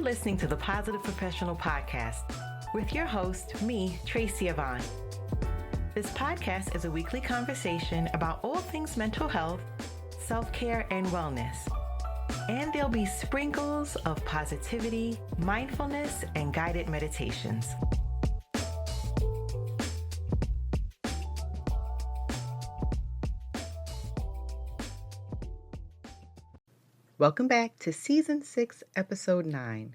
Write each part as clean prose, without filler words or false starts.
listening to the Positive Professional Podcast with your host, me, Tracy Yvonne. This podcast is a weekly conversation about all things mental health, self-care, and wellness. And there'll be sprinkles of positivity, mindfulness, and guided meditations. Welcome back to Season 6, Episode 9.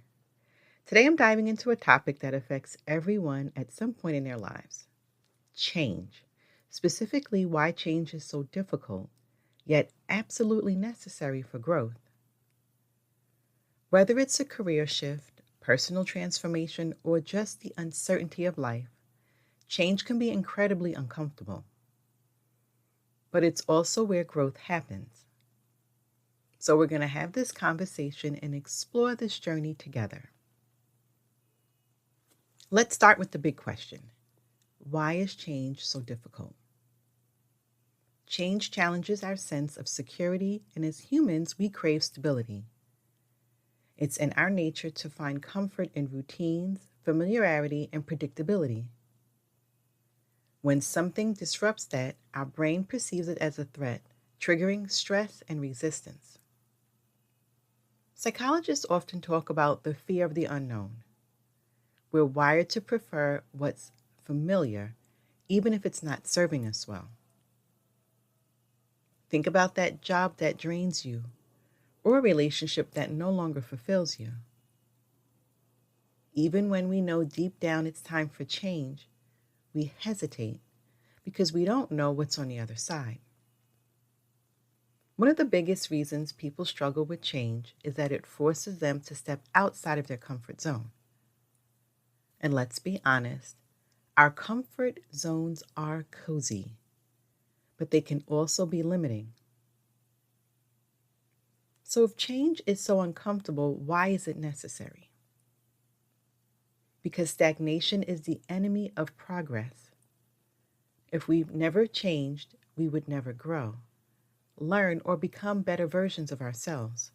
Today I'm diving into a topic that affects everyone at some point in their lives. Change. Specifically, why change is so difficult, yet absolutely necessary for growth. Whether it's a career shift, personal transformation, or just the uncertainty of life, change can be incredibly uncomfortable. But it's also where growth happens. So we're going to have this conversation and explore this journey together. Let's start with the big question. Why is change so difficult? Change challenges our sense of security, and as humans, we crave stability. It's in our nature to find comfort in routines, familiarity, and predictability. When something disrupts that, our brain perceives it as a threat, triggering stress and resistance. Psychologists often talk about the fear of the unknown. We're wired to prefer what's familiar, even if it's not serving us well. Think about that job that drains you, or a relationship that no longer fulfills you. Even when we know deep down it's time for change, we hesitate because we don't know what's on the other side. One of the biggest reasons people struggle with change is that it forces them to step outside of their comfort zone. And let's be honest, our comfort zones are cozy, but they can also be limiting. So if change is so uncomfortable, why is it necessary? Because stagnation is the enemy of progress. If we never changed, we would never grow, learn, or become better versions of ourselves.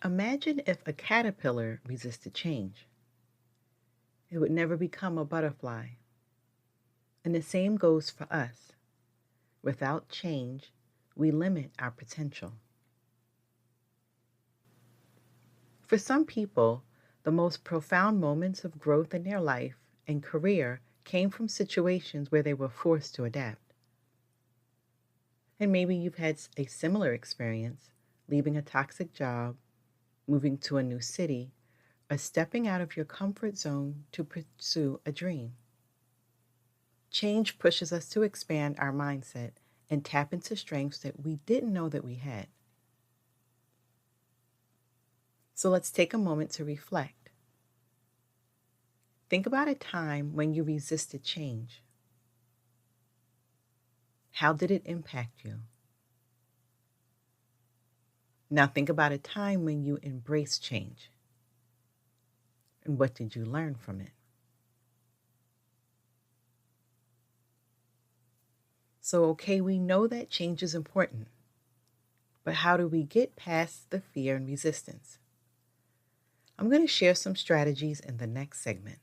Imagine if a caterpillar resisted change. It would never become a butterfly. And the same goes for us. Without change, we limit our potential. For some people, the most profound moments of growth in their life and career came from situations where they were forced to adapt. And maybe you've had a similar experience, leaving a toxic job, moving to a new city, or stepping out of your comfort zone to pursue a dream. Change pushes us to expand our mindset and tap into strengths that we didn't know that we had. So let's take a moment to reflect. Think about a time when you resisted change. How did it impact you? Now think about a time when you embraced change. And what did you learn from it? So, okay, we know that change is important. But how do we get past the fear and resistance? I'm going to share some strategies in the next segment.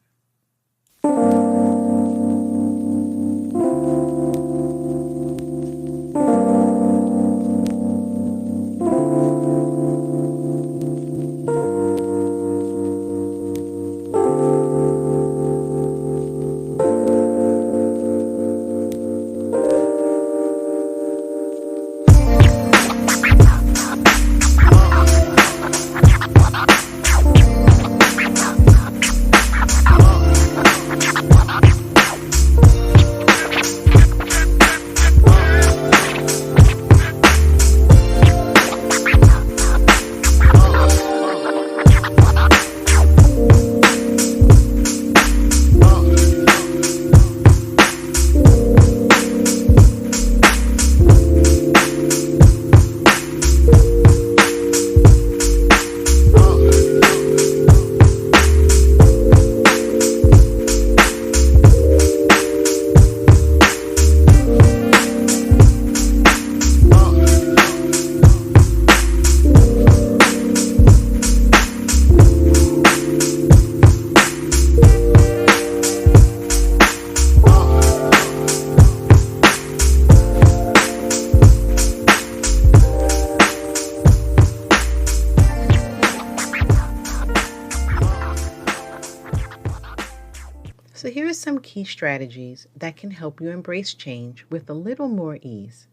So here are some key strategies that can help you embrace change with a little more ease.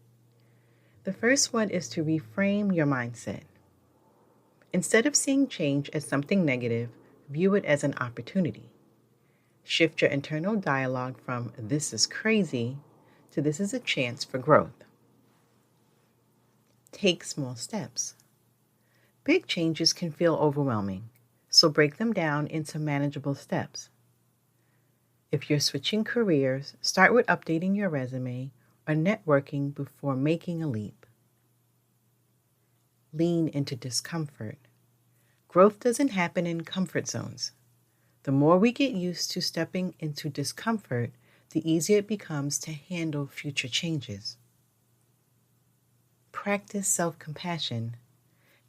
The first one is to reframe your mindset. Instead of seeing change as something negative, view it as an opportunity. Shift your internal dialogue from "this is crazy" to "this is a chance for growth." Take small steps. Big changes can feel overwhelming, so break them down into manageable steps. If you're switching careers, start with updating your resume or networking before making a leap. Lean into discomfort. Growth doesn't happen in comfort zones. The more we get used to stepping into discomfort, the easier it becomes to handle future changes. Practice self-compassion.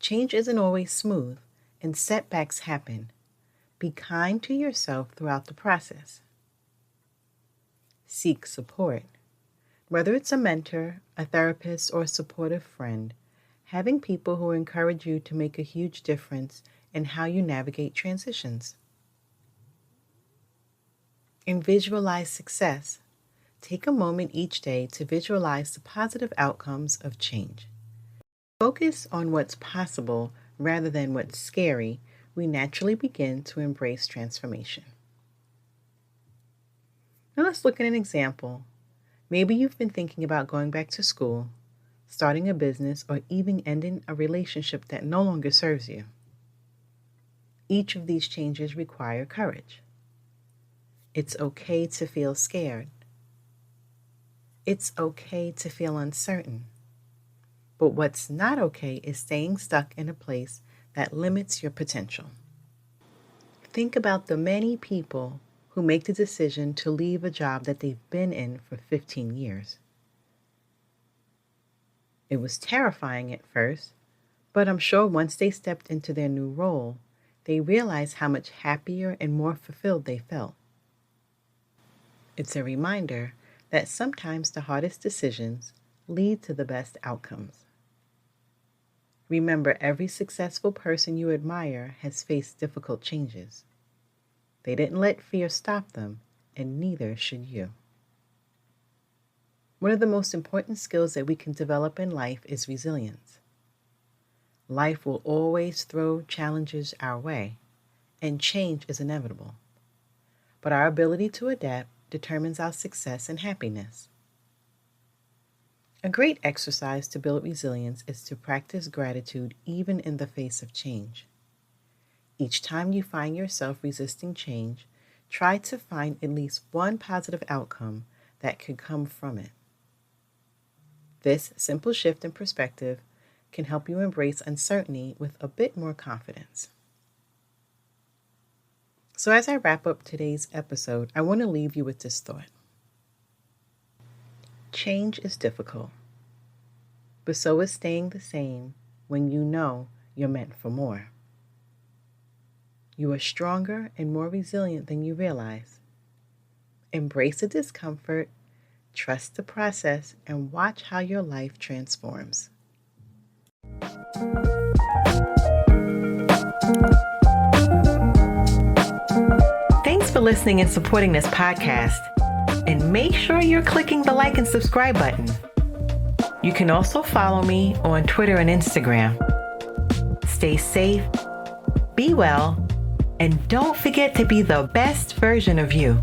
Change isn't always smooth, and setbacks happen. Be kind to yourself throughout the process. Seek support. Whether it's a mentor, a therapist, or a supportive friend, having people who encourage you to make a huge difference in how you navigate transitions. And visualize success. Take a moment each day to visualize the positive outcomes of change. Focus on what's possible rather than what's scary. We naturally begin to embrace transformation. Now let's look at an example. Maybe you've been thinking about going back to school, starting a business, or even ending a relationship that no longer serves you. Each of these changes require courage. It's okay to feel scared. It's okay to feel uncertain. But what's not okay is staying stuck in a place that limits your potential. Think about the many people who make the decision to leave a job that they've been in for 15 years. It was terrifying at first, but I'm sure once they stepped into their new role, they realized how much happier and more fulfilled they felt. It's a reminder that sometimes the hardest decisions lead to the best outcomes. Remember, every successful person you admire has faced difficult changes. They didn't let fear stop them, and neither should you. One of the most important skills that we can develop in life is resilience. Life will always throw challenges our way, and change is inevitable. But our ability to adapt determines our success and happiness. A great exercise to build resilience is to practice gratitude even in the face of change. Each time you find yourself resisting change, try to find at least one positive outcome that could come from it. This simple shift in perspective can help you embrace uncertainty with a bit more confidence. So as I wrap up today's episode, I want to leave you with this thought. Change is difficult, but so is staying the same when you know you're meant for more. You are stronger and more resilient than you realize. Embrace the discomfort, trust the process, and watch how your life transforms. Thanks for listening and supporting this podcast. And make sure you're clicking the like and subscribe button. You can also follow me on Twitter and Instagram. Stay safe, be well, and don't forget to be the best version of you.